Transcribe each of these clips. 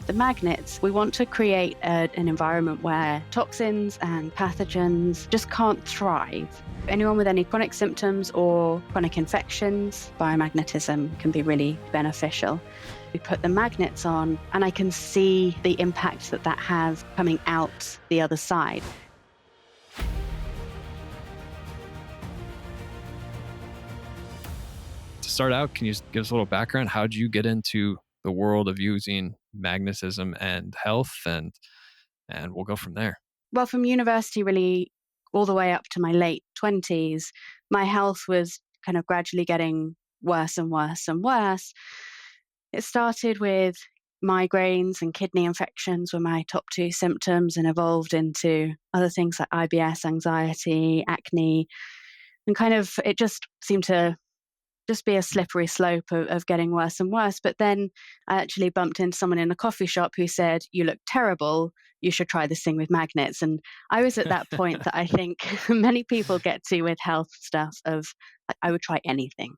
with the magnets, we want to create an environment where toxins and pathogens just can't thrive. Anyone with any chronic symptoms or chronic infections, biomagnetism can be really beneficial. We put the magnets on, and I can see the impact that has coming out the other side. To start out, can you give us a little background? How did you get into the world of using magnetism and health, and we'll go from there. Well, from university, really, all the way up to my late 20s, my health was kind of gradually getting worse and worse and worse. It started with migraines and kidney infections were my top two symptoms, and evolved into other things like IBS, anxiety, acne, and kind of it just seemed to just be a slippery slope of getting worse and worse. But then I actually bumped into someone in a coffee shop who said, "You look terrible. You should try this thing with magnets." And I was at that point that I think many people get to with health stuff of, I would try anything.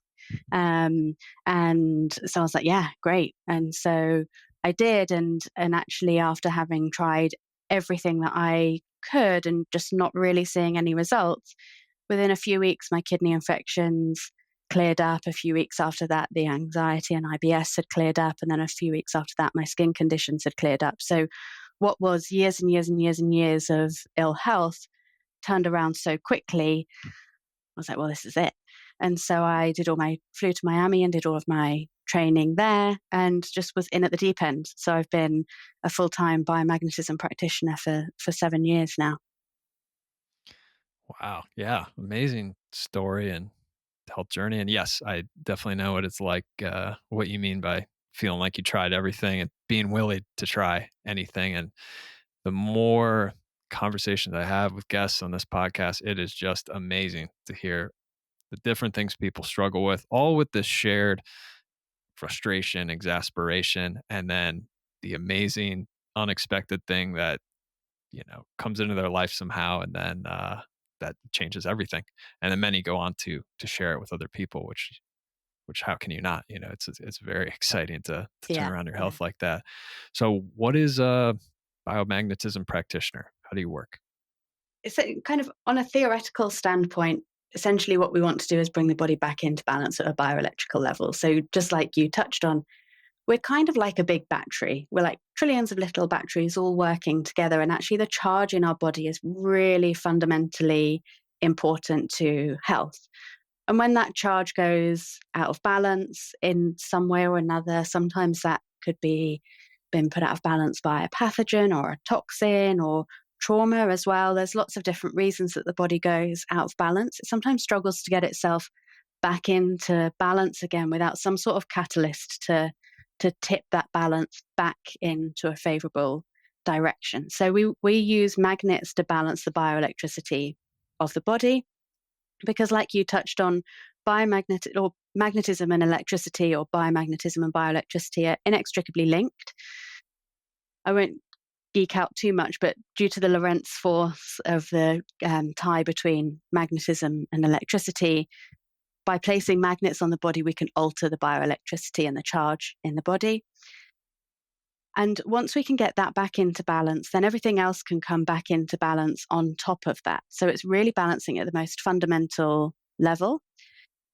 And so I was like, yeah, great. And so I did. And actually, after having tried everything that I could and just not really seeing any results, within a few weeks, my kidney infections cleared up. A few weeks after that, the anxiety and IBS had cleared up. And then a few weeks after that, my skin conditions had cleared up. So what was years and years and years and years of ill health turned around so quickly. I was like, well, this is it. And so I flew to Miami and did all of my training there and just was in at the deep end. So I've been a full-time biomagnetism practitioner for 7 years now. Wow. Yeah. Amazing story and health journey. And yes, I definitely know what it's like, what you mean by feeling like you tried everything and being willing to try anything. And the more conversations I have with guests on this podcast, it is just amazing to hear the different things people struggle with, all with this shared frustration, exasperation, and then the amazing, unexpected thing that, comes into their life somehow. And then, that changes everything. And then many go on to share it with other people, which how can you not? It's very exciting to turn around your health like that. So what is a biomagnetism practitioner? How do you work? It's kind of on a theoretical standpoint. Essentially, what we want to do is bring the body back into balance at a bioelectrical level. So just like you touched on, we're kind of like a big battery. We're like trillions of little batteries all working together. And actually, the charge in our body is really fundamentally important to health. And when that charge goes out of balance in some way or another, sometimes that could be been put out of balance by a pathogen or a toxin or trauma as well. There's lots of different reasons that the body goes out of balance. It sometimes struggles to get itself back into balance again without some sort of catalyst to tip that balance back into a favorable direction. So we use magnets to balance the bioelectricity of the body, because like you touched on, magnetism and electricity, or biomagnetism and bioelectricity, are inextricably linked. I won't geek out too much, but due to the Lorentz force of the tie between magnetism and electricity, by placing magnets on the body, we can alter the bioelectricity and the charge in the body. And once we can get that back into balance, then everything else can come back into balance on top of that. So it's really balancing at the most fundamental level.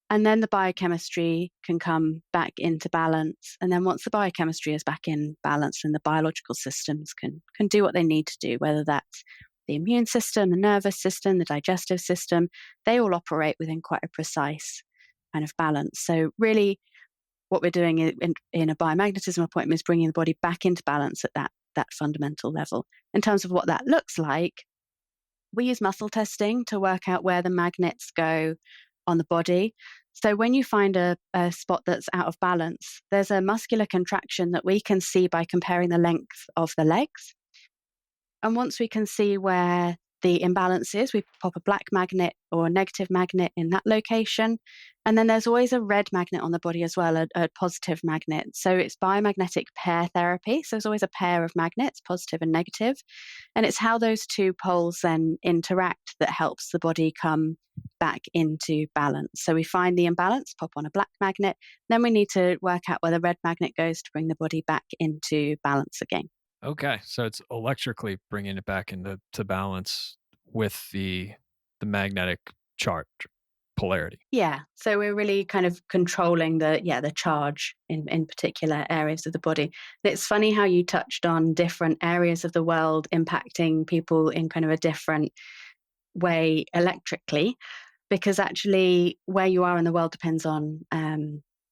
And then the biochemistry can come back into balance. And then once the biochemistry is back in balance, then the biological systems can do what they need to do, whether that's the immune system, the nervous system, the digestive system. They all operate within quite a precise kind of balance. So really, what we're doing in a biomagnetism appointment is bringing the body back into balance at that fundamental level. In terms of what that looks like, we use muscle testing to work out where the magnets go on the body. So when you find a spot that's out of balance, there's a muscular contraction that we can see by comparing the length of the legs. And once we can see where the imbalances, we pop a black magnet or a negative magnet in that location. And then there's always a red magnet on the body as well, a positive magnet. So it's biomagnetic pair therapy. So there's always a pair of magnets, positive and negative. And it's how those two poles then interact that helps the body come back into balance. So we find the imbalance, pop on a black magnet. Then we need to work out where the red magnet goes to bring the body back into balance again. Okay, so it's electrically bringing it back into balance with the magnetic charge polarity. Yeah. So we're really kind of controlling the charge in particular areas of the body. And it's funny how you touched on different areas of the world impacting people in kind of a different way electrically, because actually where you are in the world depends on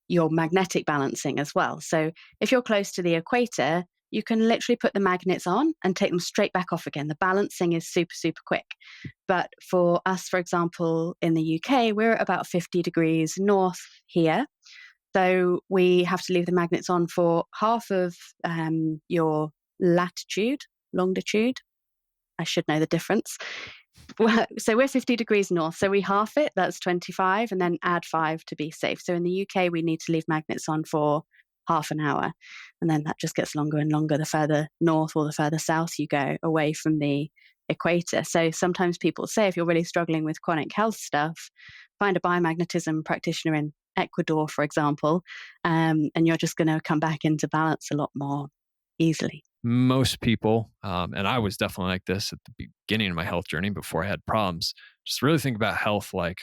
your magnetic balancing as well. So if you're close to the equator, you can literally put the magnets on and take them straight back off again. The balancing is super, super quick. But for us, for example, in the UK, we're at about 50 degrees north here. So we have to leave the magnets on for half of your latitude, longitude. I should know the difference. So we're 50 degrees north. So we half it, that's 25, and then add 5 to be safe. So in the UK, we need to leave magnets on for half an hour. And then that just gets longer and longer the further north or the further south you go away from the equator. So sometimes people say if you're really struggling with chronic health stuff, find a biomagnetism practitioner in Ecuador, for example, and you're just going to come back into balance a lot more easily. Most people, and I was definitely like this at the beginning of my health journey before I had problems, just really think about health like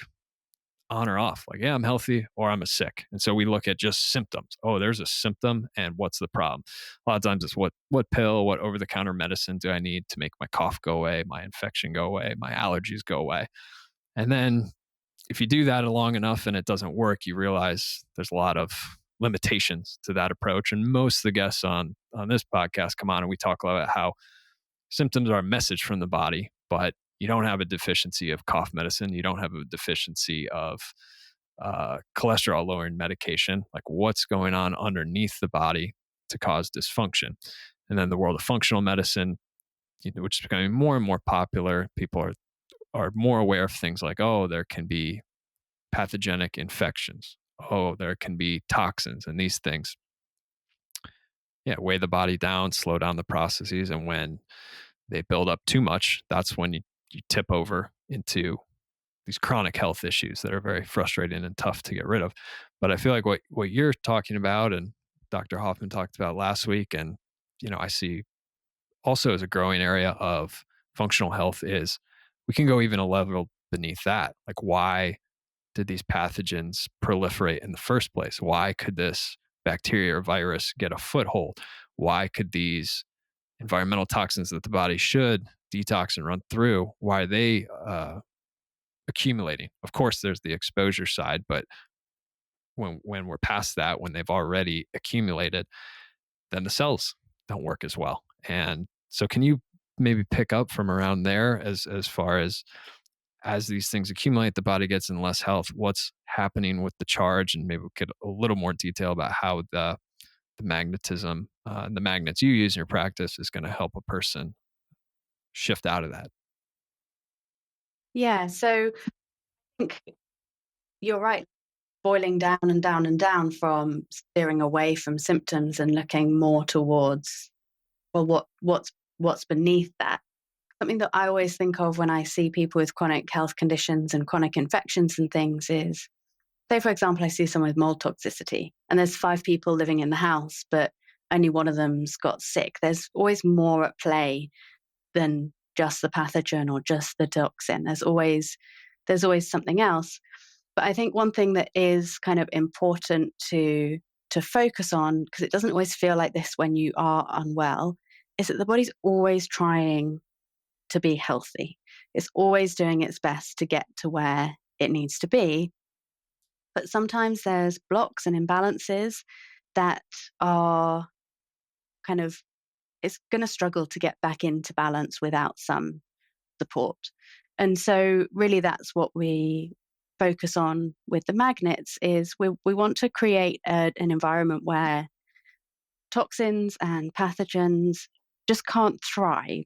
on or off. Like, yeah, I'm healthy or I'm sick. And so we look at just symptoms. Oh, there's a symptom and what's the problem? A lot of times it's what pill, what over-the-counter medicine do I need to make my cough go away, my infection go away, my allergies go away. And then if you do that long enough and it doesn't work, you realize there's a lot of limitations to that approach. And most of the guests on this podcast come on and we talk about how symptoms are a message from the body, but you don't have a deficiency of cough medicine. You don't have a deficiency of cholesterol lowering medication. Like what's going on underneath the body to cause dysfunction? And then the world of functional medicine, which is becoming more and more popular. People are more aware of things like, oh, there can be pathogenic infections. Oh, there can be toxins and these things. Yeah, weigh the body down, slow down the processes. And when they build up too much, that's when you tip over into these chronic health issues that are very frustrating and tough to get rid of. But I feel like what you're talking about and Dr. Hoffman talked about last week, and I see also as a growing area of functional health is we can go even a level beneath that. Like why did these pathogens proliferate in the first place? Why could this bacteria or virus get a foothold? Why could these environmental toxins that the body should detox and run through, why are they accumulating? Of course, there's the exposure side, but when we're past that, when they've already accumulated, then the cells don't work as well. And so can you maybe pick up from around there as far as these things accumulate, the body gets in less health, what's happening with the charge, and maybe we'll get a little more detail about how the magnetism, the magnets you use in your practice is going to help a person shift out of that. Yeah. So I think you're right. Boiling down and down and down from steering away from symptoms and looking more towards, well, what's beneath that. Something that I always think of when I see people with chronic health conditions and chronic infections and things is, say, for example, I see someone with mold toxicity and there's 5 people living in the house, but only one of them's got sick. There's always more at play than just the pathogen or just the toxin. There's always something else. But I think one thing that is kind of important to focus on, because it doesn't always feel like this when you are unwell, is that the body's always trying to be healthy. It's always doing its best to get to where it needs to be. But sometimes there's blocks and imbalances that are kind of, it's going to struggle to get back into balance without some support. And so really that's what we focus on with the magnets is we want to create an environment where toxins and pathogens just can't thrive.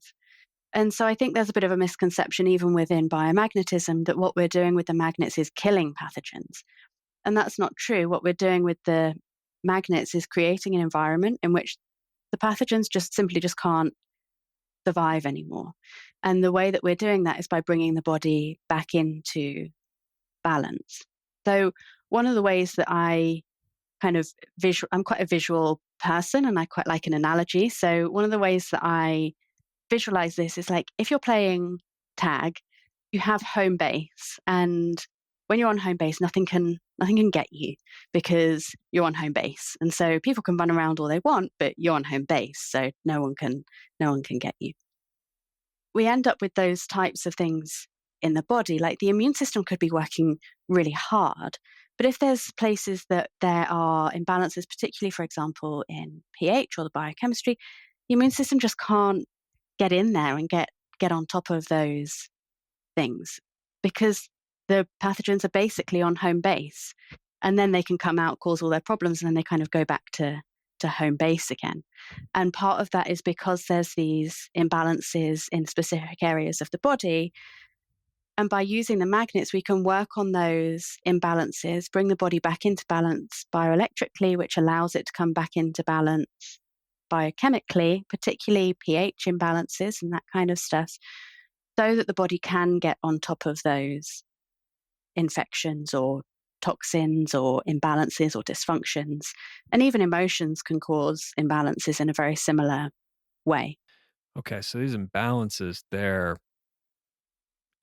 And so I think there's a bit of a misconception even within biomagnetism that what we're doing with the magnets is killing pathogens. And that's not true. What we're doing with the magnets is creating an environment in which the pathogens just simply just can't survive anymore. And the way that we're doing that is by bringing the body back into balance. So one of the ways that I I'm quite a visual person and I quite like an analogy. So one of the ways that I visualize this is like if you're playing tag, you have home base, and when you're on home base, nothing can get you because you're on home base. And so people can run around all they want, but you're on home base, so no one can get you. We end up with those types of things in the body. Like the immune system could be working really hard, but if there's places that there are imbalances, particularly, for example, in pH or the biochemistry, the immune system just can't get in there and get on top of those things because the pathogens are basically on home base, and then they can come out, cause all their problems, and then they kind of go back to home base again. And part of that is because there's these imbalances in specific areas of the body. And by using the magnets, we can work on those imbalances, bring the body back into balance bioelectrically, which allows it to come back into balance biochemically, particularly pH imbalances and that kind of stuff, so that the body can get on top of those infections or toxins or imbalances or dysfunctions. And even emotions can cause imbalances in a very similar way. Okay, so these imbalances, they're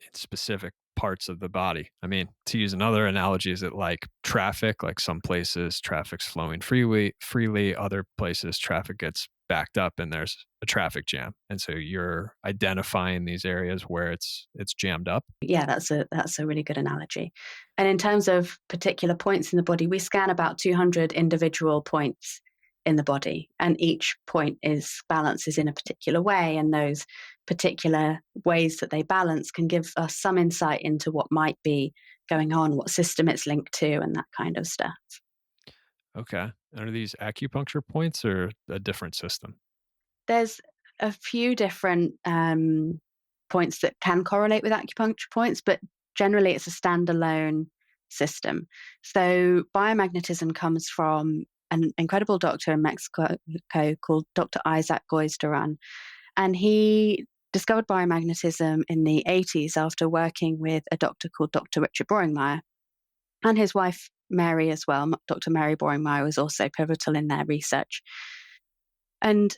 in specific parts of the body. I mean, to use another analogy, is it like traffic? Like some places traffic's flowing freely, other places traffic gets backed up and there's a traffic jam. And so you're identifying these areas where it's jammed up. Yeah, that's a really good analogy. And in terms of particular points in the body, we scan about 200 individual points in the body, and each point is balances in a particular way, and those particular ways that they balance can give us some insight into what might be going on, what system it's linked to, and that kind of stuff. Okay. Are these acupuncture points or a different system? There's a few different points that can correlate with acupuncture points, but generally it's a standalone system. So biomagnetism comes from an incredible doctor in Mexico called Dr. Isaac Goiz Duran. And he discovered biomagnetism in the 80s after working with a doctor called Dr. Richard Boringmeyer and his wife, Mary, as well. Dr. Mary Boringmeyer was also pivotal in their research. And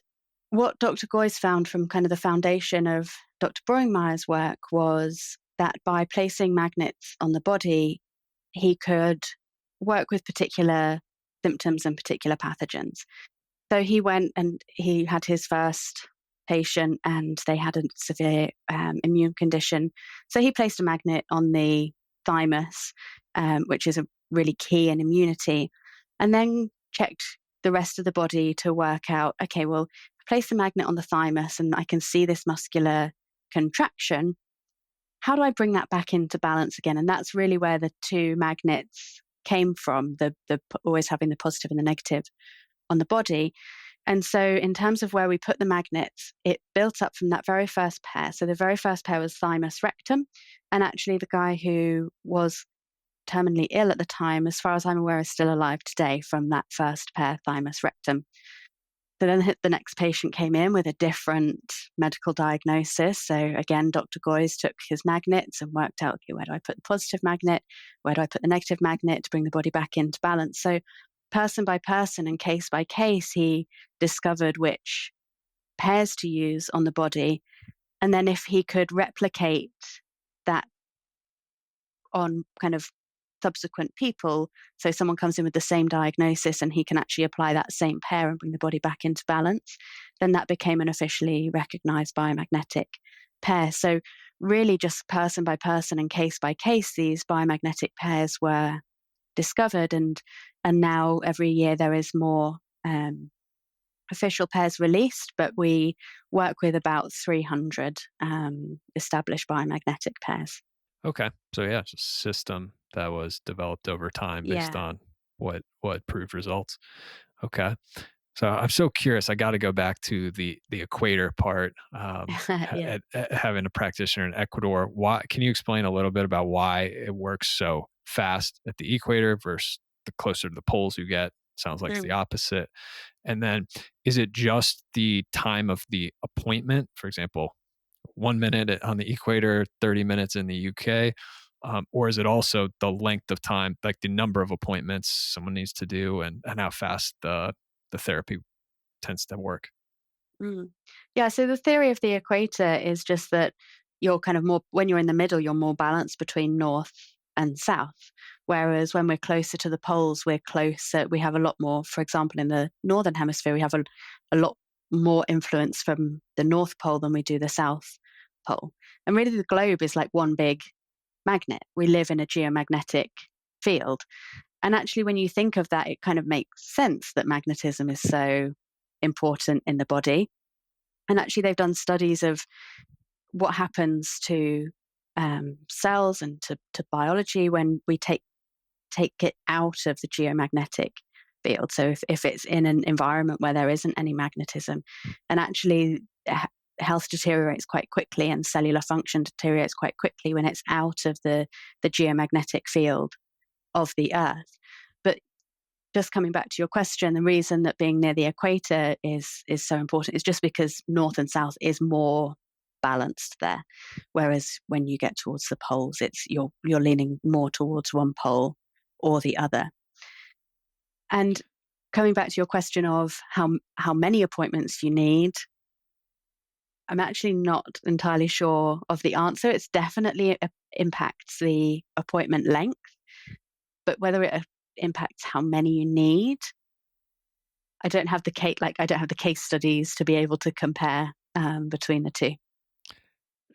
what Dr. Goiz found from kind of the foundation of Dr. Boringmeyer's work was that by placing magnets on the body, he could work with particular symptoms and particular pathogens. So he went and he had his first patient and they had a severe immune condition. So he placed a magnet on the thymus, which is a really key in immunity, and then checked the rest of the body to work out, okay, well, place the magnet on the thymus and I can see this muscular contraction. How do I bring that back into balance again? And that's really where the two magnets came from, the always having the positive and the negative on the body. And so in terms of where we put the magnets, it built up from that very first pair. So the very first pair was thymus rectum. And actually the guy who was terminally ill at the time, as far as I'm aware, is still alive today from that first pair, thymus rectum. So then the next patient came in with a different medical diagnosis. So again, Dr. Goiz took his magnets and worked out, okay, where do I put the positive magnet? Where do I put the negative magnet to bring the body back into balance? So person by person and case by case, he discovered which pairs to use on the body. And then if he could replicate that on kind of subsequent people, so someone comes in with the same diagnosis and he can actually apply that same pair and bring the body back into balance, then that became an officially recognized biomagnetic pair. So really just person by person and case by case, these biomagnetic pairs were discovered, and now every year there is more official pairs released, but we work with about 300 established biomagnetic pairs. Okay. So yeah, it's a system that was developed over time based Yeah. on what proved results. Okay. So I'm so curious. I got to go back to the equator part. Yeah. Having a practitioner in Ecuador, why can you explain a little bit about why it works so fast at the equator versus the closer to the poles you get? Sounds like it's the Mm. opposite. And then, is it just the time of the appointment? For example, 1 minute on the equator, 30 minutes in the UK, or is it also the length of time, like the number of appointments someone needs to do, and how fast the therapy tends to work? Mm. Yeah, so the theory of the equator is just that you're kind of more, when you're in the middle, you're more balanced between north and south. Whereas when we're closer to the poles, we're closer, we have a lot more, for example, in the northern hemisphere, we have a lot more influence from the North Pole than we do the South Pole. And really, the globe is like one big magnet. We live in a geomagnetic field. And actually, when you think of that, it kind of makes sense that magnetism is so important in the body. And actually, they've done studies of what happens to cells and to biology when we take it out of the geomagnetic field. So if it's in an environment where there isn't any magnetism, and actually health deteriorates quite quickly and cellular function deteriorates quite quickly when it's out of the geomagnetic field of the Earth. But just coming back to your question, the reason that being near the equator is so important is just because north and south is more balanced there. Whereas when you get towards the poles, it's you're leaning more towards one pole or the other. And coming back to your question of how many appointments you need, I'm actually not entirely sure of the answer. It's definitely impacts the appointment length, but whether it impacts how many you need, I don't have the case studies to be able to compare between the two.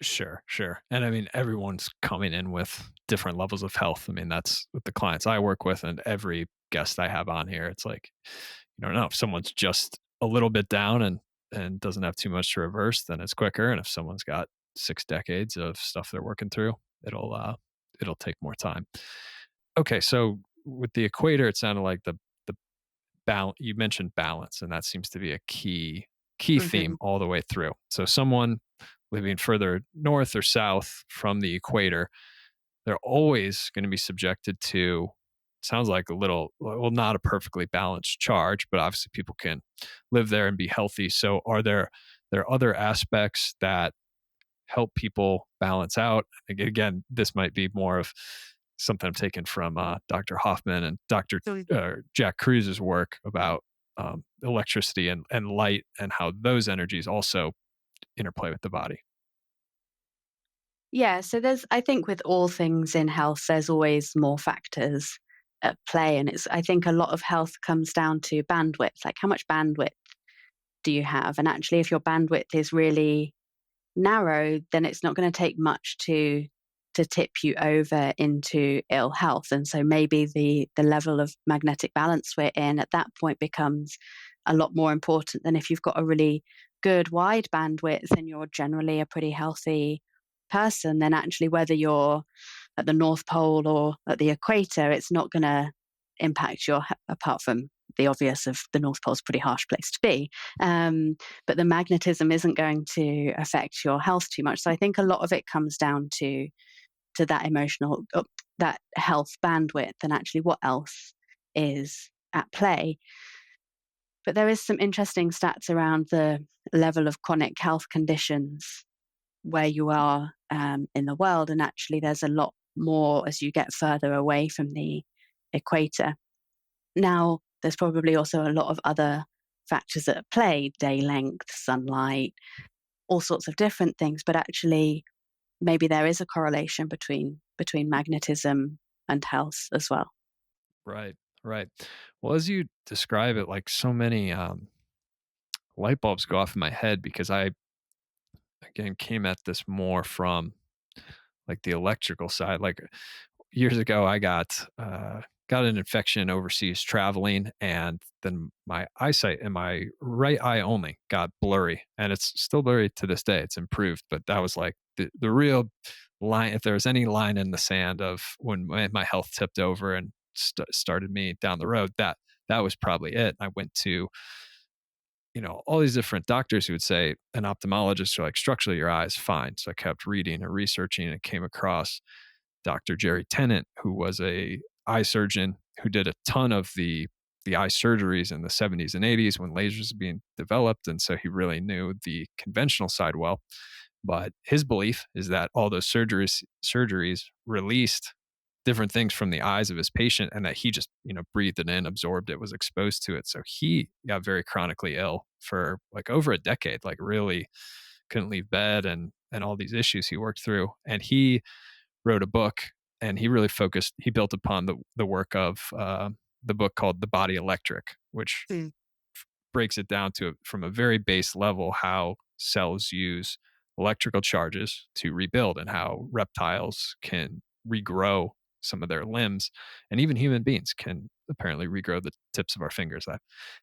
Sure, sure. And I mean, everyone's coming in with different levels of health. I mean, that's with the clients I work with and every guest I have on here. It's like, you don't know if someone's just a little bit down and doesn't have too much to reverse, then it's quicker. And if someone's got 6 decades of stuff they're working through, it'll take more time. Okay, so with the equator, it sounded like the balance you mentioned balance, and that seems to be a key theme Hmm. all the way through. So someone living further north or south from the equator, they're always going to be subjected to, sounds like a little, well, not a perfectly balanced charge, but obviously people can live there and be healthy. So there other aspects that help people balance out? Again, this might be more of something I'm taken from Dr. Hoffman and Dr. Jack Cruse's work about electricity and light and how those energies also interplay with the body. Yeah, so I think with all things in health, there's always more factors at play. And I think a lot of health comes down to bandwidth, like how much bandwidth do you have? And actually, if your bandwidth is really narrow, then it's not going to take much to tip you over into ill health. And so maybe the level of magnetic balance we're in at that point becomes a lot more important than if you've got a really good wide bandwidth and you're generally a pretty healthy person. Then actually, whether you're at the North Pole or at the equator, it's not going to impact apart from the obvious of the North Pole is a pretty harsh place to be. But the magnetism isn't going to affect your health too much. So I think a lot of it comes down to that emotional, that health bandwidth, and actually what else is at play. But there is some interesting stats around the level of chronic health conditions where you are in the world, and actually there's a lot more as you get further away from the equator. Now, there's probably also a lot of other factors at play: day length, sunlight, all sorts of different things. But actually, maybe there is a correlation between magnetism and health as well. Right, right. Well, as you describe it, like so many light bulbs go off in my head because I, again, came at this more from like the electrical side. Like years ago, I got an infection overseas traveling, and then my eyesight in my right eye only got blurry, and it's still blurry to this day. It's improved, but that was like the real line. If there was any line in the sand of when my health tipped over and started me down the road, that was probably it. I went to all these different doctors who would say an ophthalmologist are like, structurally, your eye is fine. So I kept reading and researching and came across Dr. Jerry Tennant, who was a eye surgeon who did a ton of the eye surgeries in the 70s and 80s when lasers were being developed. And so he really knew the conventional side well. But his belief is that all those surgeries released different things from the eyes of his patient, and that he just, breathed it in, absorbed it, was exposed to it. So he got very chronically ill for like over a decade, like really couldn't leave bed, and all these issues he worked through. And he wrote a book, and he really focused, he built upon the work of the book called The Body Electric, which Mm. breaks it down to from a very base level how cells use electrical charges to rebuild, and how reptiles can regrow some of their limbs, and even human beings can apparently regrow the tips of our fingers. I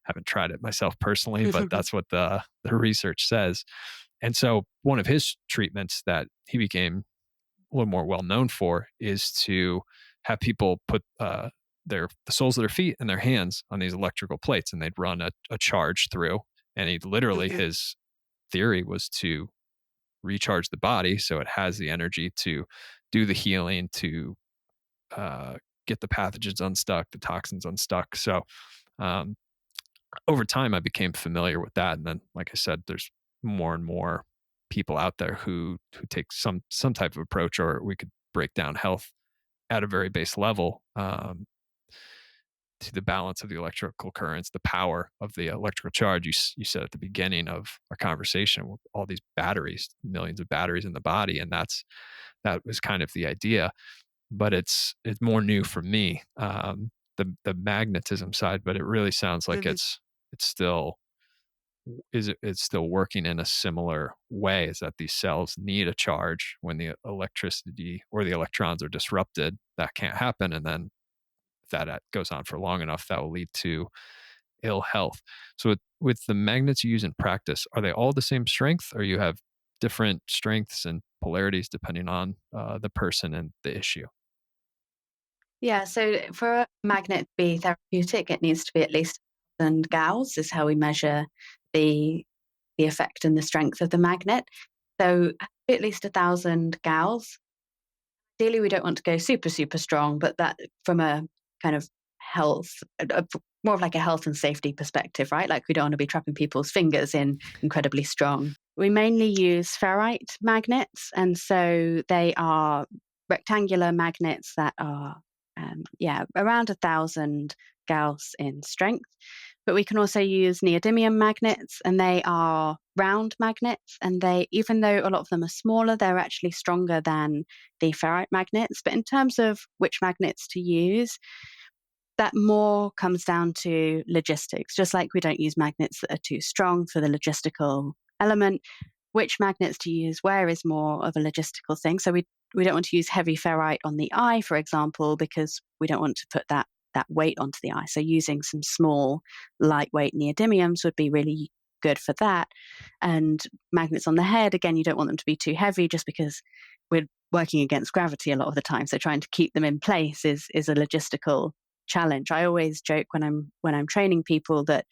haven't tried it myself personally, but that's what the research says. And so one of his treatments that he became a little more well known for is to have people put the soles of their feet and their hands on these electrical plates, and they'd run a charge through. And he literally, Mhm. his theory was to recharge the body so it has the energy to do the healing, to uh, get the pathogens unstuck, the toxins unstuck. So um, over time, I became familiar with that, and then, like I said, there's more and more people out there who take some type of approach, or we could break down health at a very base level, to the balance of the electrical currents, the power of the electrical charge. You said at the beginning of our conversation, with all these batteries, millions of batteries in the body, and that was kind of the idea. But it's more new for me, the magnetism side. But it really sounds like Mhm. it's still it's still working in a similar way. Is that these cells need a charge when the electricity or the electrons are disrupted? That can't happen, and then if that goes on for long enough, that will lead to ill health. So with the magnets you use in practice, are they all the same strength, or you have different strengths and polarities depending on the person and the issue? Yeah, so for a magnet to be therapeutic, it needs to be at least 1,000 gauss is how we measure the the effect and the strength of the magnet. So at least 1,000 gauss. Ideally, we don't want to go super, super strong, but that from a kind of health, more of like a health and safety perspective, right? Like we don't want to be trapping people's fingers in incredibly strong. We mainly use ferrite magnets, and so they are rectangular magnets that are, yeah, around 1,000 Gauss in strength. But we can also use neodymium magnets, and they are round magnets. And they, even though a lot of them are smaller, they're actually stronger than the ferrite magnets. But in terms of which magnets to use, that more comes down to logistics. Just like we don't use magnets that are too strong for the logistical element, which magnets to use where is more of a logistical thing. So we don't want to use heavy ferrite on the eye, for example, because we don't want to put that weight onto the eye. So using some small, lightweight neodymiums would be really good for that. And magnets on the head, again, you don't want them to be too heavy, just because we're working against gravity a lot of the time. So trying to keep them in place is a logistical challenge. I always joke when I'm training people that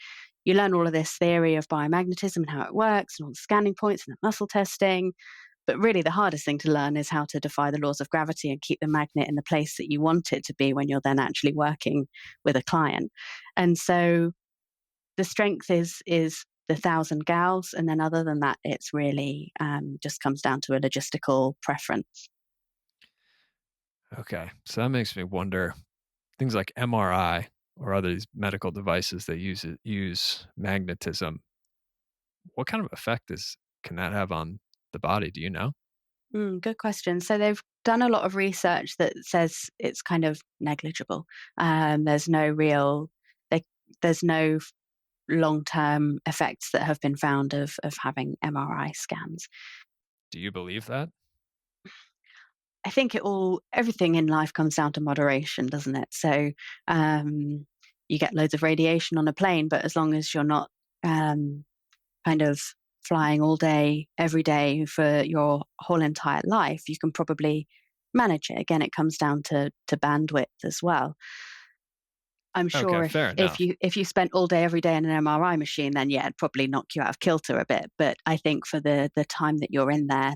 you learn all of this theory of biomagnetism and how it works and all the scanning points and the muscle testing. But really, the hardest thing to learn is how to defy the laws of gravity and keep the magnet in the place that you want it to be when you're then actually working with a client. And so the strength is the 1,000 Gauss. And then other than that, it's really just comes down to a logistical preference. Okay, so that makes me wonder, things like MRI or other these medical devices that use magnetism. What kind of effect is can that have on the body? Do you know? Good question. So they've done a lot of research that says it's kind of negligible. There's no real, they, there's no long-term effects that have been found of having MRI scans. Do you believe that? I think everything in life comes down to moderation, doesn't it? So um, you get loads of radiation on a plane, but as long as you're not um, kind of flying all day, every day for your whole entire life, you can probably manage it. Again, it comes down to bandwidth as well. I'm Okay, sure fair enough. if you spent all day every day in an MRI machine, then yeah, it'd probably knock you out of kilter a bit. But I think for the time that you're in there,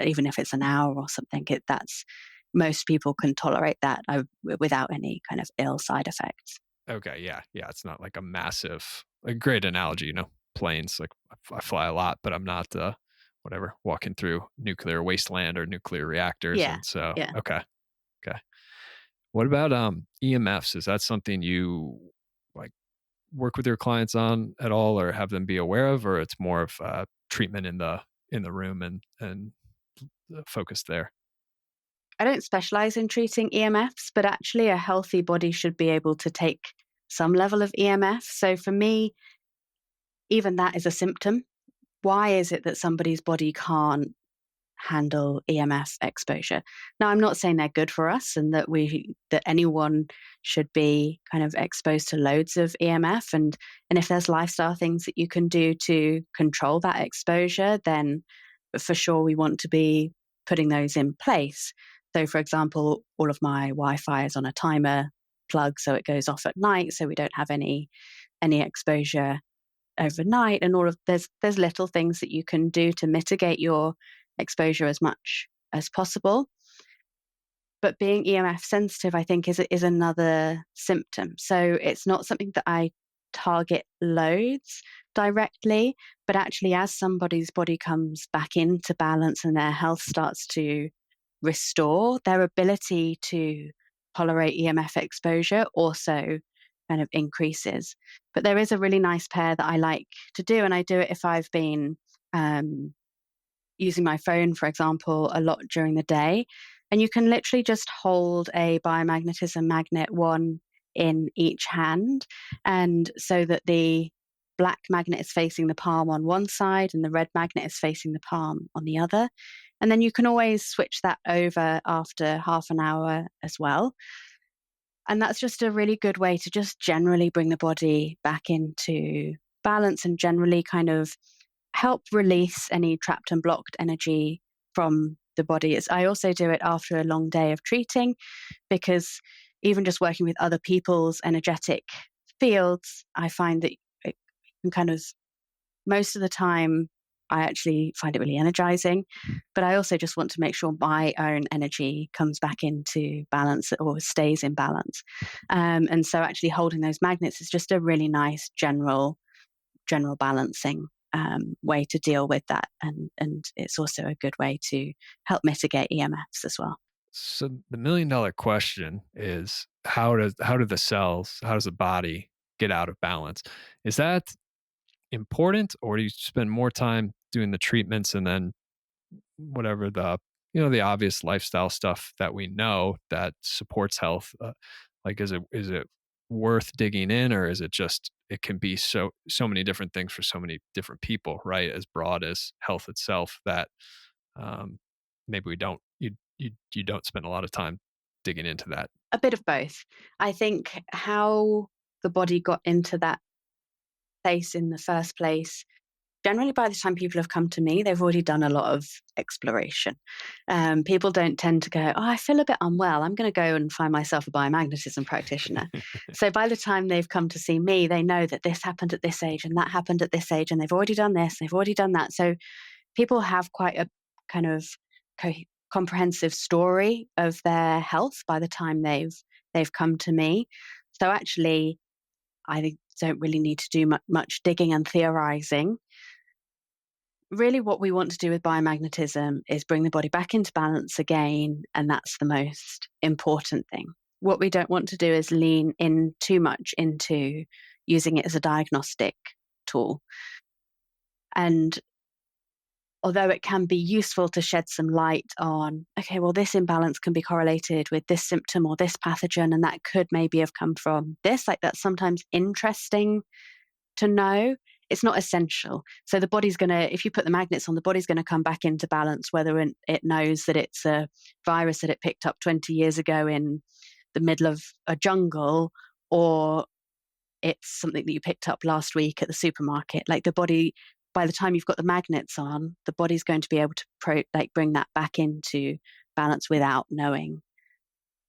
even if it's an hour or something, that's most people can tolerate that without any kind of ill side effects. Okay, yeah, yeah, it's not like a great analogy, planes, like, I fly a lot, but I'm not, whatever, walking through nuclear wasteland or nuclear reactors, Yeah, and so yeah. okay, okay. What about, EMFs? Is that something you, like, work with your clients on at all or have them be aware of, or it's more of, treatment in the room and the focus there? I don't specialize in treating EMFs, but actually a healthy body should be able to take some level of EMF. So for me, even that is a symptom. Why is it that somebody's body can't handle EMF exposure? Now, I'm not saying they're good for us and that anyone should be kind of exposed to loads of EMF, and if there's lifestyle things that you can do to control that exposure, then for sure we want to be putting those in place. So for example, all of my Wi-Fi is on a timer plug, so it goes off at night, so we don't have any exposure overnight. And all of there's little things that you can do to mitigate your exposure as much as possible. But being EMF sensitive, I think, is another symptom. So it's not something that I target loads directly, but actually, as somebody's body comes back into balance and their health starts to restore, their ability to tolerate EMF exposure also kind of increases. But there is a really nice pair that I like to do, and I do it if I've been um, using my phone, for example, a lot during the day. And you can literally just hold a biomagnetism magnet, one in each hand, and so that the black magnet is facing the palm on one side and the red magnet is facing the palm on the other. And then you can always switch that over after half an hour as well. And that's just a really good way to just generally bring the body back into balance and generally kind of help release any trapped and blocked energy from the body. I also do it after a long day of treating, because even just working with other people's energetic fields, I find that it can kind of, most of the time, I actually find it really energizing. But I also just want to make sure my own energy comes back into balance or stays in balance. And so actually holding those magnets is just a really nice general balancing way to deal with that, and it's also a good way to help mitigate EMFs as well. So the $1,000,000 question is how does the body get out of balance? Is that important, or do you spend more time doing the treatments and then whatever the obvious lifestyle stuff that we know that supports health? Like, is it worth digging in, or is it just it can be so many different things for so many different people, right? As broad as health itself, that um, maybe we don't you don't spend a lot of time digging into that. A bit of both. I think how the body got into that place in the first place, generally by the time people have come to me, they've already done a lot of exploration. People don't tend to go, oh, I feel a bit unwell, I'm going to go and find myself a biomagnetism practitioner. So by the time they've come to see me, they know that this happened at this age and that happened at this age, and they've already done this, they've already done that. So people have quite a kind of co- comprehensive story of their health by the time they've come to me. So actually, I don't really need to do much digging and theorizing. Really, what we want to do with biomagnetism is bring the body back into balance again, and that's the most important thing. What we don't want to do is lean in too much into using it as a diagnostic tool. And although it can be useful to shed some light on, okay, well, this imbalance can be correlated with this symptom or this pathogen, and that could maybe have come from this, like that's sometimes interesting to know. It's not essential. So the body's going to, if you put the magnets on, the body's going to come back into balance, whether it knows that it's a virus that it picked up 20 years ago in the middle of a jungle, or it's something that you picked up last week at the supermarket. Like the body, by the time you've got the magnets on, the body's going to be able to bring that back into balance without knowing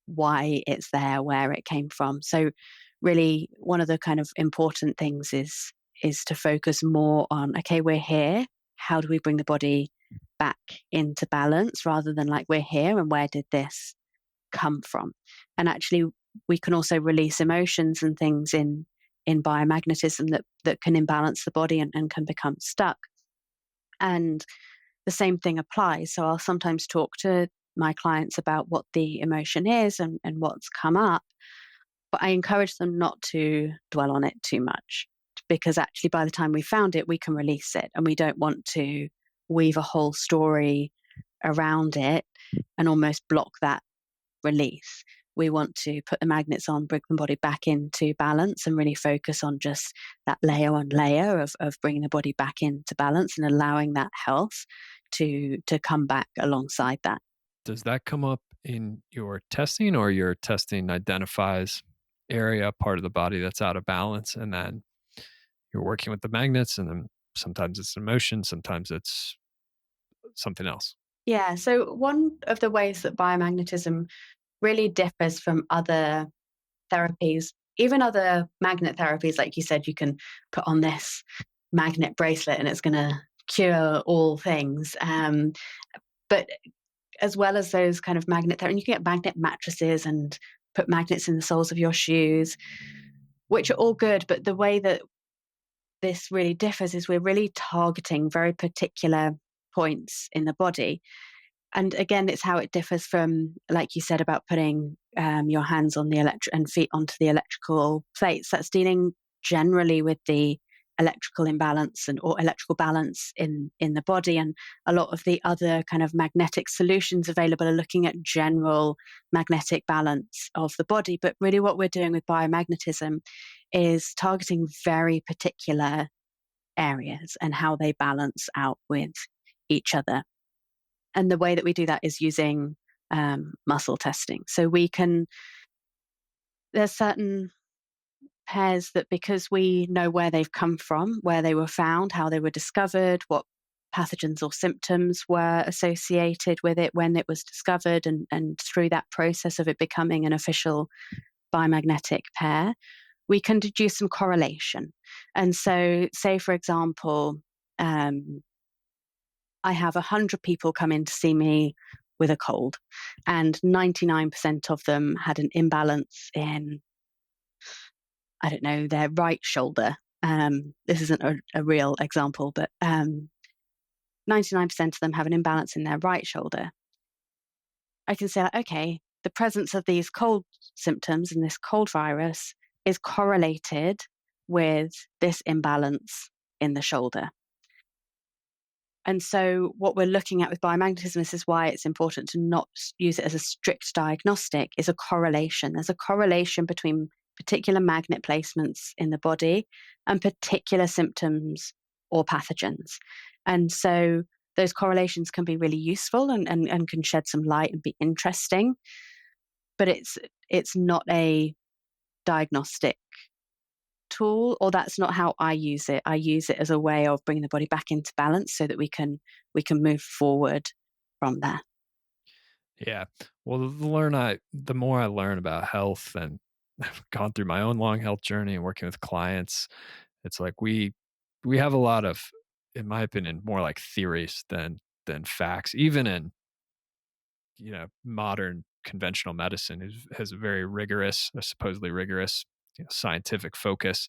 why it's there, where it came from. So really one of the kind of important things is to focus more on, okay, we're here. How do we bring the body back into balance, rather than like, we're here and where did this come from? And actually, we can also release emotions and things in biomagnetism that can imbalance the body and can become stuck. And the same thing applies. So I'll sometimes talk to my clients about what the emotion is and what's come up, but I encourage them not to dwell on it too much, because actually by the time we found it, we can release it, and we don't want to weave a whole story around it and almost block that release. We want to put the magnets on, bring the body back into balance, and really focus on just that layer on layer of bringing the body back into balance and allowing that health to come back alongside that. Does that come up in your testing, or your testing identifies area, part of the body that's out of balance, and then you're working with the magnets, and then sometimes it's emotion, sometimes it's something else? Yeah. So one of the ways that biomagnetism really differs from other therapies, even other magnet therapies, like you said, you can put on this magnet bracelet and it's going to cure all things. But as well as those kind of magnet therapy, and you can get magnet mattresses and put magnets in the soles of your shoes, which are all good. But the way that this really differs is we're really targeting very particular points in the body. And again, it's how it differs from, like you said, about putting your hands on the and feet onto the electrical plates. That's dealing generally with the electrical imbalance or electrical balance in the body. And a lot of the other kind of magnetic solutions available are looking at general magnetic balance of the body. But really what we're doing with biomagnetism is targeting very particular areas and how they balance out with each other. And the way that we do that is using muscle testing. So there's certain pairs that, because we know where they've come from, where they were found, how they were discovered, what pathogens or symptoms were associated with it when it was discovered, and through that process of it becoming an official biomagnetic pair, we can deduce some correlation. And so, say, for example, I have 100 people come in to see me with a cold, and 99% of them had an imbalance in, I don't know, their right shoulder. This isn't a real example, but 99% of them have an imbalance in their right shoulder. I can say, like, okay, the presence of these cold symptoms and this cold virus is correlated with this imbalance in the shoulder. And so what we're looking at with biomagnetism, this is why it's important to not use it as a strict diagnostic, is a correlation. There's a correlation between particular magnet placements in the body and particular symptoms or pathogens. And so those correlations can be really useful and can shed some light and be interesting, but it's not a diagnostic tool, or that's not how I use it. I use it as a way of bringing the body back into balance so that we can move forward from there. Yeah. Well, the more I learn about health, and I've gone through my own long health journey and working with clients, it's like we have a lot of, in my opinion, more like theories than facts. Even in, modern conventional medicine has a very rigorous, a supposedly rigorous, scientific focus.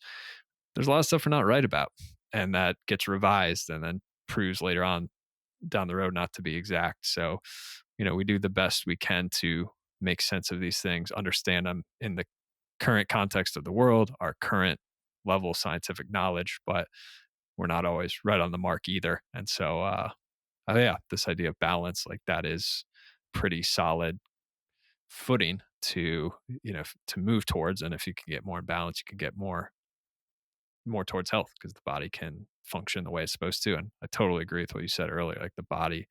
There's a lot of stuff we're not right about, and that gets revised and then proves later on down the road not to be exact. So, we do the best we can to make sense of these things, understand them in the current context of the world, our current level of scientific knowledge, but we're not always right on the mark either. And so, yeah, this idea of balance, like, that is pretty solid footing to, to move towards. And if you can get more in balance, you can get more towards health, because the body can function the way it's supposed to. And I totally agree with what you said earlier. Like, the body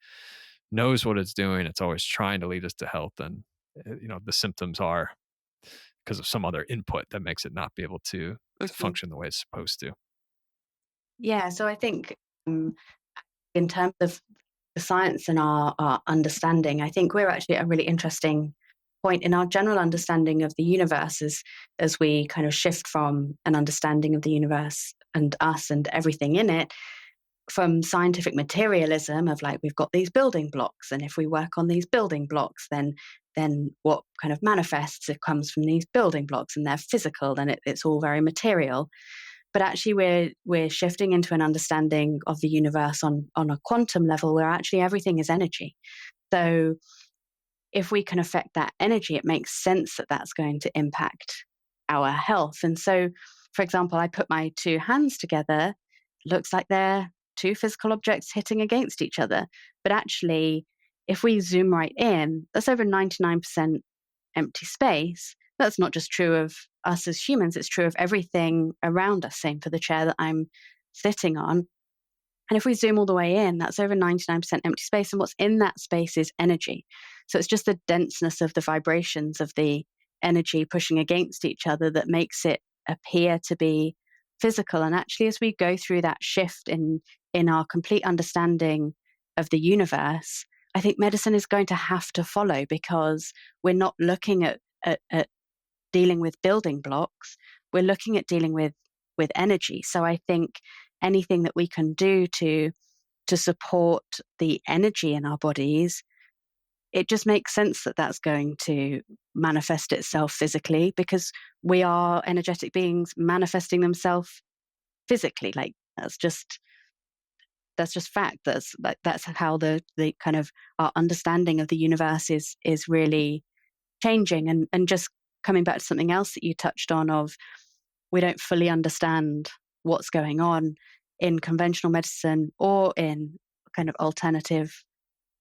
knows what it's doing. It's always trying to lead us to health. And, the symptoms are because of some other input that makes it not be able to Mhm. function the way it's supposed to. Yeah, so I think in terms of the science and our understanding, I think we're actually at a really interesting point in our general understanding of the universe, as we kind of shift from an understanding of the universe and us and everything in it, from scientific materialism of like, we've got these building blocks, and if we work on these building blocks, then what kind of manifests, it comes from these building blocks, and they're physical, and it's all very material. But actually we're shifting into an understanding of the universe on a quantum level, where actually everything is energy. So if we can affect that energy, it makes sense that that's going to impact our health. And so, for example, I put my two hands together, looks like they're two physical objects hitting against each other. But actually, if we zoom right in, that's over 99% empty space. That's not just true of us as humans, it's true of everything around us. Same for the chair that I'm sitting on. And if we zoom all the way in, that's over 99% empty space. And what's in that space is energy. So it's just the denseness of the vibrations of the energy pushing against each other that makes it appear to be physical. And actually, as we go through that shift in our complete understanding of the universe, I think medicine is going to have to follow, because we're not looking at dealing with building blocks. We're looking at dealing with energy. So I think anything that we can do to support the energy in our bodies, it just makes sense that that's going to manifest itself physically, because we are energetic beings manifesting themselves physically. Like that's just fact. That's how the kind of our understanding of the universe is really changing. And just coming back to something else that you touched on, of we don't fully understand what's going on in conventional medicine or in kind of alternative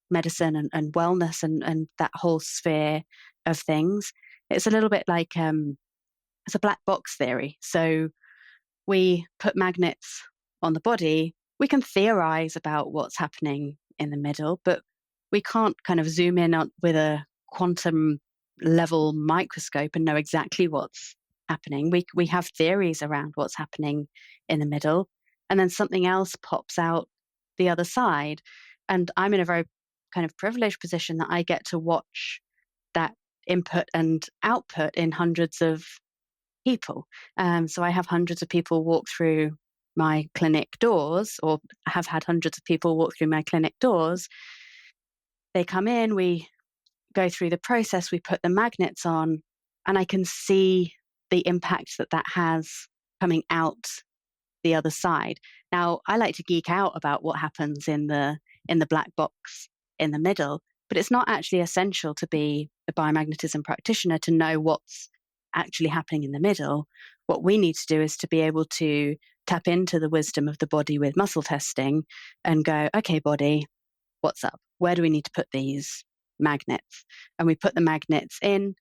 medicine and wellness and that whole sphere of things. It's a little bit like it's a black box theory. So we put magnets on the body. We can theorize about what's happening in the middle, but we can't kind of zoom in on with a quantum level microscope and know exactly what's happening. We have theories around what's happening in the middle, and then something else pops out the other side. And I'm in a very kind of privileged position that I get to watch that input and output in hundreds of people. So I have hundreds of people walk through my clinic doors, or have had hundreds of people walk through my clinic doors. They come in, we go through the process, we put the magnets on, and I can see the impact that has coming out the other side. Now, I like to geek out about what happens in the black box in the middle, but it's not actually essential to be a biomagnetism practitioner to know what's actually happening in the middle. What we need to do is to be able to tap into the wisdom of the body with muscle testing and go, okay, body, what's up? Where do we need to put these magnets? And we put the magnets in,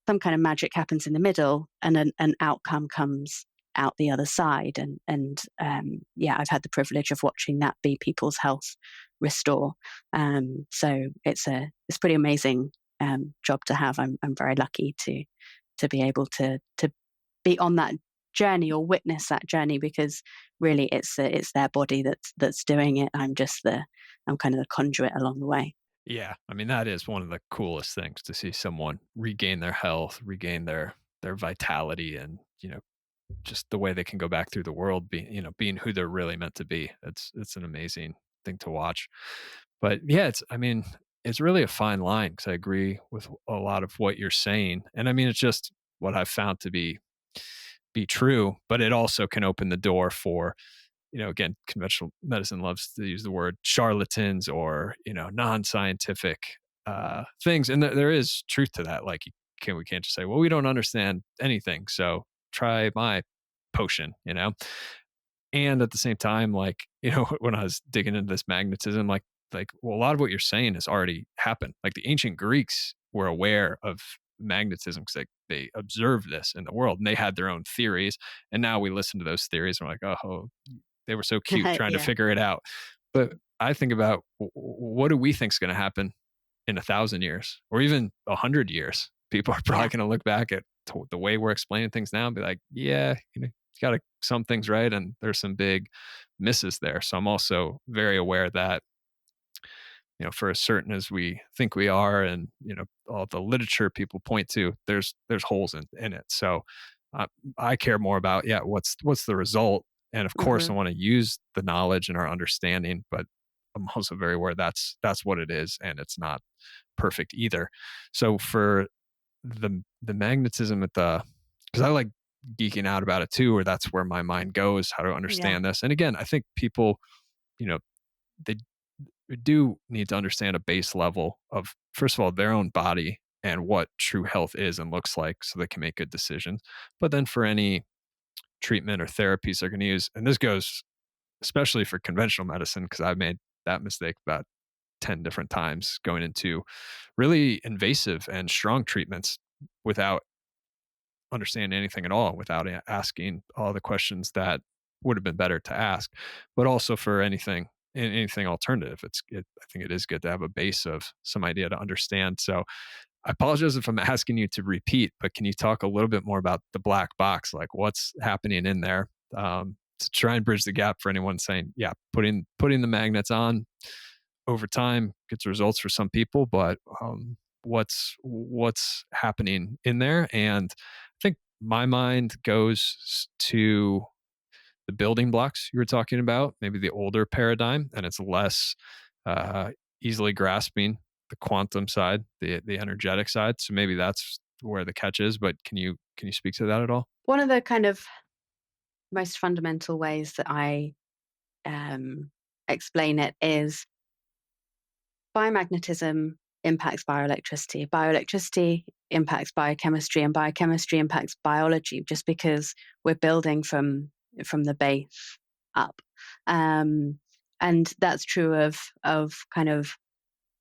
some kind of magic happens in the middle, and an outcome comes out the other side. And yeah, I've had the privilege of watching that be people's health restore. So it's pretty amazing job to have. I'm very lucky to be able to be on that journey or witness that journey, because really it's their body that's doing it. I'm kind of the conduit along the way. Yeah, I mean, that is one of the coolest things, to see someone regain their health, regain their vitality, and, just the way they can go back through the world being who they're really meant to be. It's an amazing thing to watch. But yeah, I mean, it's really a fine line, because I agree with a lot of what you're saying. And I mean, it's just what I've found to be true, but it also can open the door for, again, conventional medicine loves to use the word charlatans, or, non-scientific things. And there is truth to that. Like, we can't just say, well, we don't understand anything, so try my potion. And at the same time, like, when I was digging into this magnetism, well, a lot of what you're saying has already happened. Like, the ancient Greeks were aware of magnetism, because they observed this in the world, and they had their own theories. And now we listen to those theories and we're like, oh, they were so cute trying to Yeah. figure it out. But I think about, what do we think is going to happen in 1,000 years, or even 100 years? People are probably Yeah. going to look back at the way we're explaining things now and be like, yeah, you got to some things right, and there's some big misses there. So I'm also very aware that, for as certain as we think we are, and all the literature people point to, there's holes in it. So uh, I care more about, yeah, what's the result, and of course I Hmm. want to use the knowledge and our understanding, but I'm also very aware that's what it is, and it's not perfect either. So for the magnetism at the, because I like geeking out about it too, or that's where my mind goes, how to Yeah. understand this. And again, I think people, you know, they do need to understand a base level of, first of all, their own body and what true health is and looks like, so they can make good decisions. But then for any treatment or therapies they're going to use, and this goes especially for conventional medicine, because I've made that mistake about 10 different times, going into really invasive and strong treatments without understand anything at all, without asking all the questions that would have been better to ask. But also for anything alternative, I think it is good to have a base of some idea to understand. So I apologize if I'm asking you to repeat, but can you talk a little bit more about the black box, like what's happening in there, to try and bridge the gap for anyone saying, yeah, putting the magnets on over time gets results for some people, but what's happening in there? And I think my mind goes to the building blocks you were talking about, maybe the older paradigm, and it's less uh, easily grasping the quantum side, the energetic side. So maybe that's where the catch is. But can you speak to that at all? One of the kind of most fundamental ways that I um, explain it is biomagnetism impacts bioelectricity. Bioelectricity impacts biochemistry, and biochemistry impacts biology. Just because we're building from the base up, um, and that's true of kind of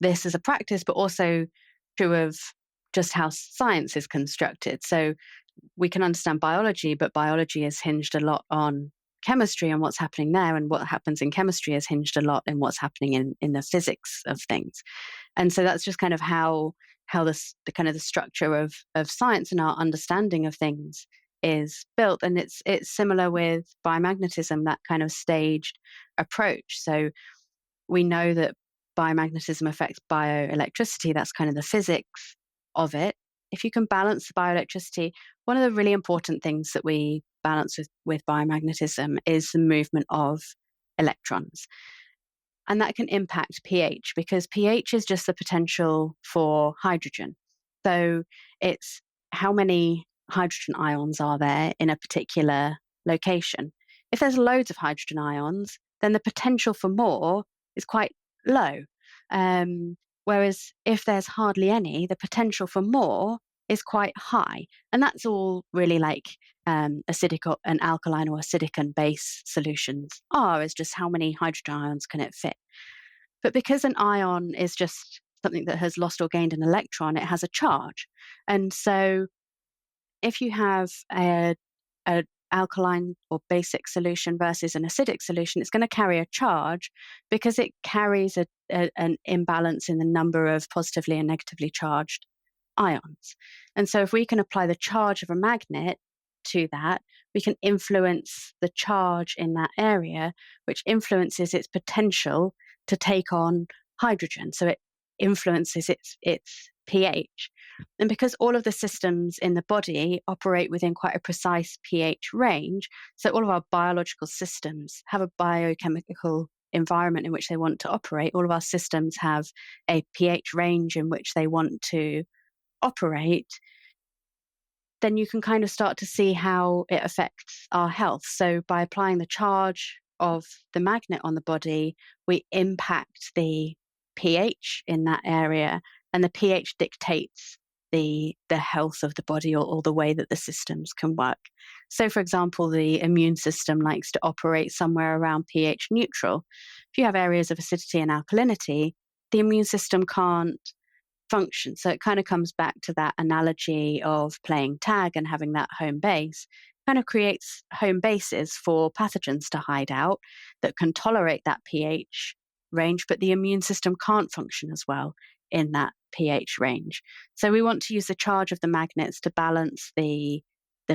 this as a practice, but also true of just how science is constructed. So we can understand biology, but biology is hinged a lot on chemistry and what's happening there, and what happens in chemistry is hinged a lot in what's happening in the physics of things. And so that's just kind of how the kind of the structure of science and our understanding of things is built. And it's similar with biomagnetism, that kind of staged approach. So we know that biomagnetism affects bioelectricity. That's kind of the physics of it. If you can balance the bioelectricity, one of the really important things that we balance with biomagnetism is the movement of electrons. And that can impact pH, because pH is just the potential for hydrogen. So it's how many hydrogen ions are there in a particular location. If there's loads of hydrogen ions, then the potential for more is quite low. Whereas if there's hardly any, the potential for more is quite high. And that's all really like acidic or an alkaline or acidic and base solutions are, is just how many hydrogen ions can it fit. But because an ion is just something that has lost or gained an electron, it has a charge. And so if you have a alkaline or basic solution versus an acidic solution, it's going to carry a charge because it carries an imbalance in the number of positively and negatively charged ions. And so if we can apply the charge of a magnet to that, we can influence the charge in that area, which influences its potential to take on hydrogen. So it influences its pH. And because all of the systems in the body operate within quite a precise pH range, so all of our biological systems have a biochemical environment in which they want to operate. All of our systems have a pH range in which they want to operate. Then you can kind of start to see how it affects our health. So by applying the charge of the magnet on the body, we impact the pH in that area, and the pH dictates the health of the body, or the way that the systems can work. So for example, the immune system likes to operate somewhere around pH neutral. If you have areas of acidity and alkalinity, the immune system can't function. So it kind of comes back to that analogy of playing tag and having that home base. Kind of creates home bases for pathogens to hide out that can tolerate that pH range, but the immune system can't function as well in that pH range. So we want to use the charge of the magnets to balance the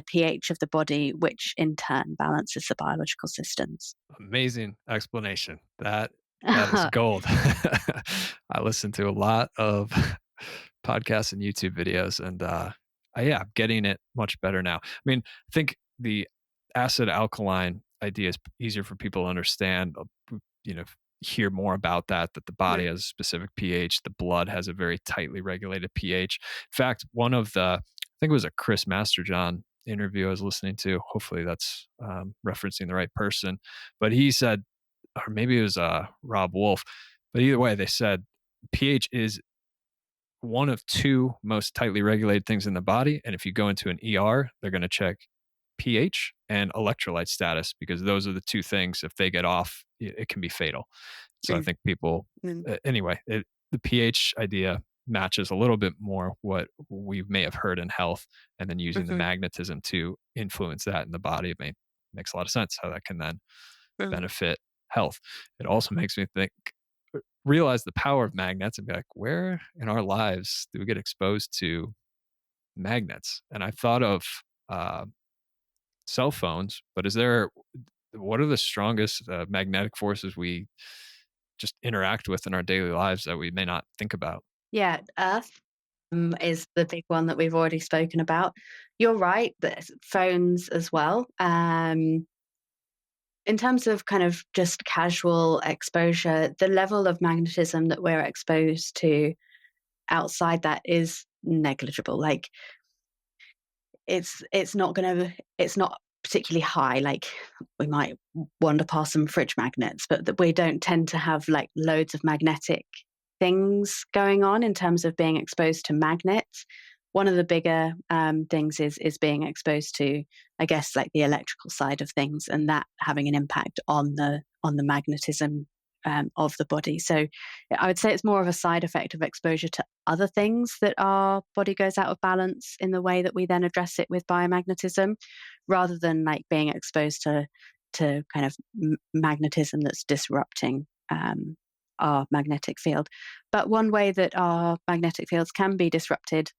pH of the body, which in turn balances the biological systems. Amazing explanation. That is gold. I listen to a lot of podcasts and YouTube videos, and yeah, I'm getting it much better now. I mean, I think the acid alkaline idea is easier for people to understand. You know, hear more about that. That the body Right. has a specific pH, the blood has a very tightly regulated pH. In fact, one of the, I think it was a Chris Masterjohn interview I was listening to. Hopefully, that's referencing the right person. But he said, or maybe it was Rob Wolf. But either way, they said pH is one of two most tightly regulated things in the body. And if you go into an ER, they're going to check pH and electrolyte status because those are the two things. If they get off, it can be fatal. So I Mm, think people, mm, anyway, the pH idea matches a little bit more what we may have heard in health, and then using the mhm, magnetism to influence that in the body. Makes a lot of sense how that can then mm. benefit health. It also makes me think, realize the power of magnets and be like, where in our lives do we get exposed to magnets? And I thought of uh, cell phones, but what are the strongest magnetic forces we just interact with in our daily lives that we may not think about? Yeah, Earth is the big one that we've already spoken about. You're right, that phones as well. In terms of kind of just casual exposure, the level of magnetism that we're exposed to outside that is negligible. Like it's not particularly high. Like we might wander past some fridge magnets, but that we don't tend to have like loads of magnetic things going on in terms of being exposed to magnets. One of the bigger things is being exposed to, I guess, like the electrical side of things, and that having an impact on the magnetism of the body. So I would say it's more of a side effect of exposure to other things that our body goes out of balance in the way that we then address it with biomagnetism, rather than like being exposed to kind of magnetism that's disrupting our magnetic field. But one way that our magnetic fields can be disrupted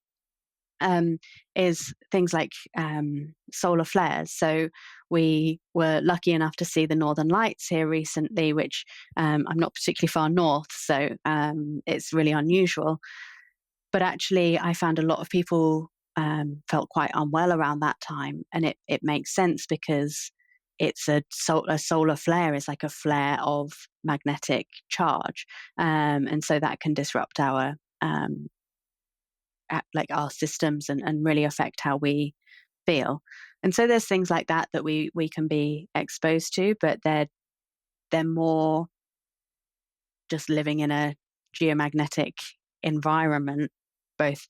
um, is things like solar flares. So we were lucky enough to see the Northern Lights here recently, which I'm not particularly far north, so it's really unusual. But actually, I found a lot of people felt quite unwell around that time, and it makes sense because it's a solar flare is like a flare of magnetic charge, and so that can disrupt our like our systems and really affect how we feel. And so there's things like that that we can be exposed to, but they're more just living in a geomagnetic environment, both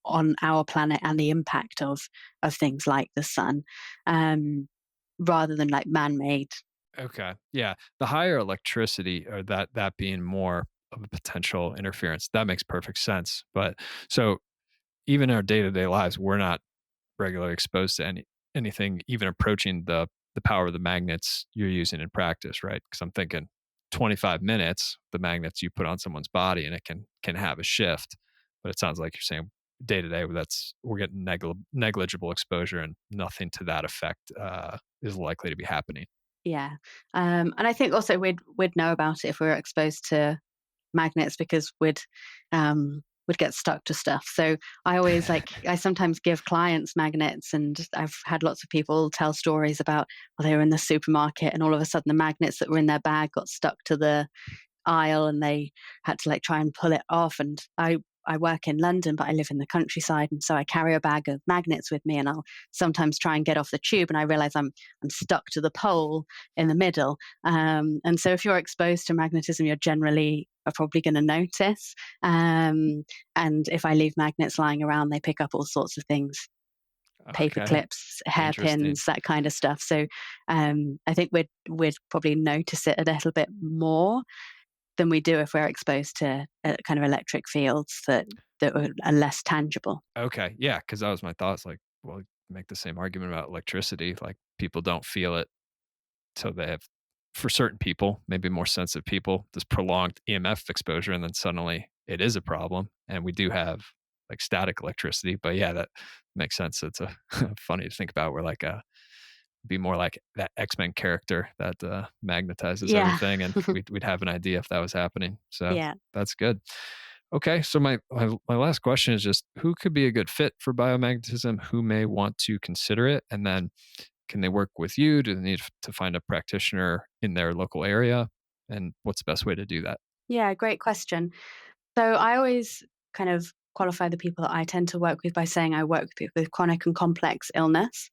on our planet and the impact of things like the sun, um, rather than like man-made. Okay. Yeah. The higher electricity or that being more of a potential interference, that makes perfect sense. But so even in our day-to-day lives, we're not regularly exposed to anything even approaching the power of the magnets you're using in practice, right? Because I'm thinking 25 minutes, the magnets you put on someone's body, and it can have a shift. But it sounds like you're saying day to day, that's we're getting negligible exposure, and nothing to that effect is likely to be happening. Yeah, and I think also we'd know about it if we were exposed to magnets because we'd get stuck to stuff. So I sometimes give clients magnets, and I've had lots of people tell stories about, well, they were in the supermarket and all of a sudden the magnets that were in their bag got stuck to the aisle and they had to like try and pull it off. And I work in London, but I live in the countryside, and so I carry a bag of magnets with me, and I'll sometimes try and get off the tube, and I realize I'm stuck to the pole in the middle. And so, if you're exposed to magnetism, you're generally are probably going to notice. And if I leave magnets lying around, they pick up all sorts of things, paper Okay. clips, Interesting. hairpins, that kind of stuff. So I think we'd probably notice it a little bit more than we do if we're exposed to kind of electric fields that are less tangible. Okay. Yeah. Cause that was my thoughts. Like, well, make the same argument about electricity. Like, people don't feel it till they have, for certain people, maybe more sensitive people, this prolonged EMF exposure. And then suddenly it is a problem. And we do have like static electricity. But yeah, that makes sense. It's a funny to think about where like be more like that X-Men character that magnetizes Yeah. everything, and we'd have an idea if that was happening. So Yeah. that's good. Okay, so my last question is just who could be a good fit for biomagnetism? Who may want to consider it, and then can they work with you? Do they need to find a practitioner in their local area? And what's the best way to do that? Yeah, great question. So I always kind of qualify the people that I tend to work with by saying I work with people with chronic and complex illness.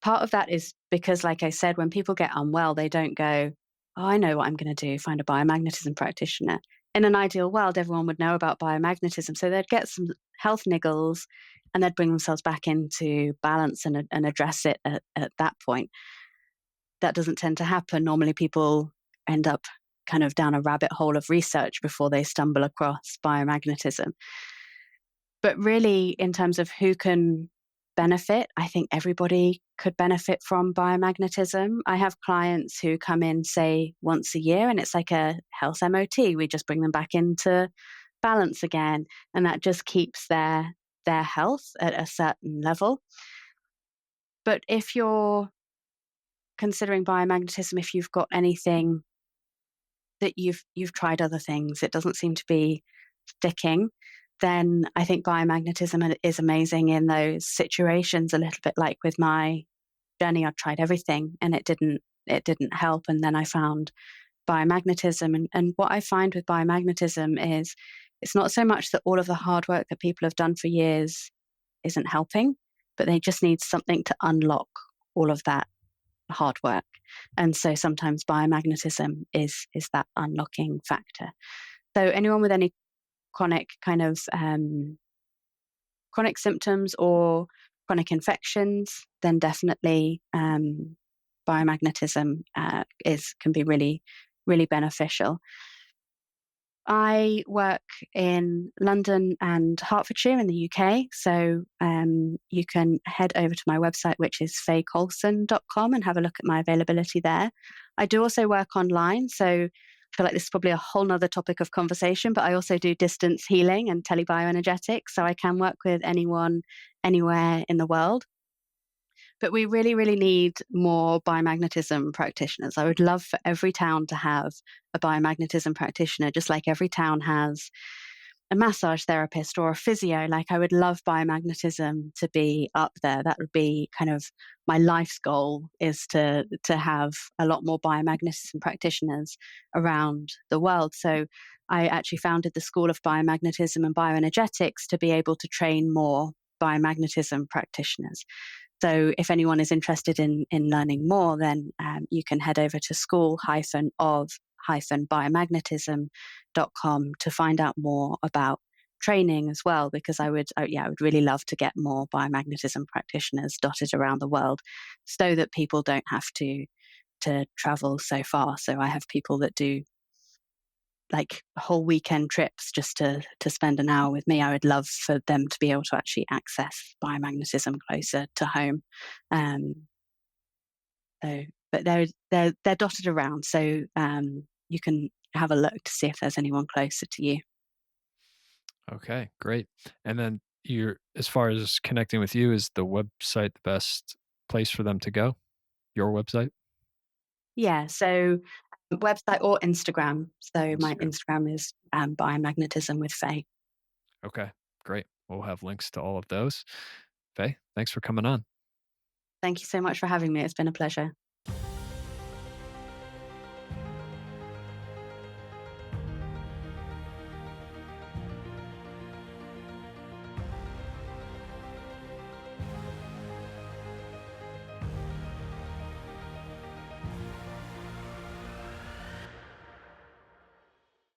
Part of that is because, like I said, when people get unwell, they don't go, "Oh, I know what I'm going to do, find a biomagnetism practitioner." In an ideal world, everyone would know about biomagnetism. So they'd get some health niggles and they'd bring themselves back into balance and address it at that point. That doesn't tend to happen. Normally, people end up kind of down a rabbit hole of research before they stumble across biomagnetism. But really, in terms of who can benefit, I think everybody could benefit from biomagnetism. I have clients who come in, say, once a year, and it's like a health MOT. We just bring them back into balance again, and that just keeps their health at a certain level. But if you're considering biomagnetism, if you've got anything that you've tried other things, it doesn't seem to be sticking, then I think biomagnetism is amazing in those situations. A little bit like with my journey, I tried everything and it didn't help, and then I found biomagnetism. And what I find with biomagnetism is it's not so much that all of the hard work that people have done for years isn't helping, but they just need something to unlock all of that hard work. And so sometimes biomagnetism is that unlocking factor. So anyone with any chronic kind of chronic symptoms or chronic infections, then definitely biomagnetism can be really, really beneficial. I work in London and Hertfordshire in the UK. So you can head over to my website, which is fayecolson.com, and have a look at my availability there. I do also work online. So I feel like this is probably a whole nother topic of conversation, but I also do distance healing and telebioenergetics. So I can work with anyone, anywhere in the world. But we really, really need more biomagnetism practitioners. I would love for every town to have a biomagnetism practitioner, just like every town has a massage therapist or a physio. Like I would love biomagnetism to be up there. That would be kind of my life's goal, is to have a lot more biomagnetism practitioners around the world. So I actually founded the School of Biomagnetism and Bioenergetics to be able to train more biomagnetism practitioners. So if anyone is interested in learning more, then you can head over to school-of-biomagnetism.com to find out more about training as well, because I would really love to get more biomagnetism practitioners dotted around the world so that people don't have to travel so far. So I have people that do like whole weekend trips just to spend an hour with me. I would love for them to be able to actually access biomagnetism closer to home. Um, so, but they're dotted around, so you can have a look to see if there's anyone closer to you. Okay, great. And then as far as connecting with you, is the website the best place for them to go? Your website? Yeah, so website or Instagram. So my Instagram. Instagram is biomagnetism with Faye. Okay, great. We'll have links to all of those. Faye, thanks for coming on. Thank you so much for having me. It's been a pleasure.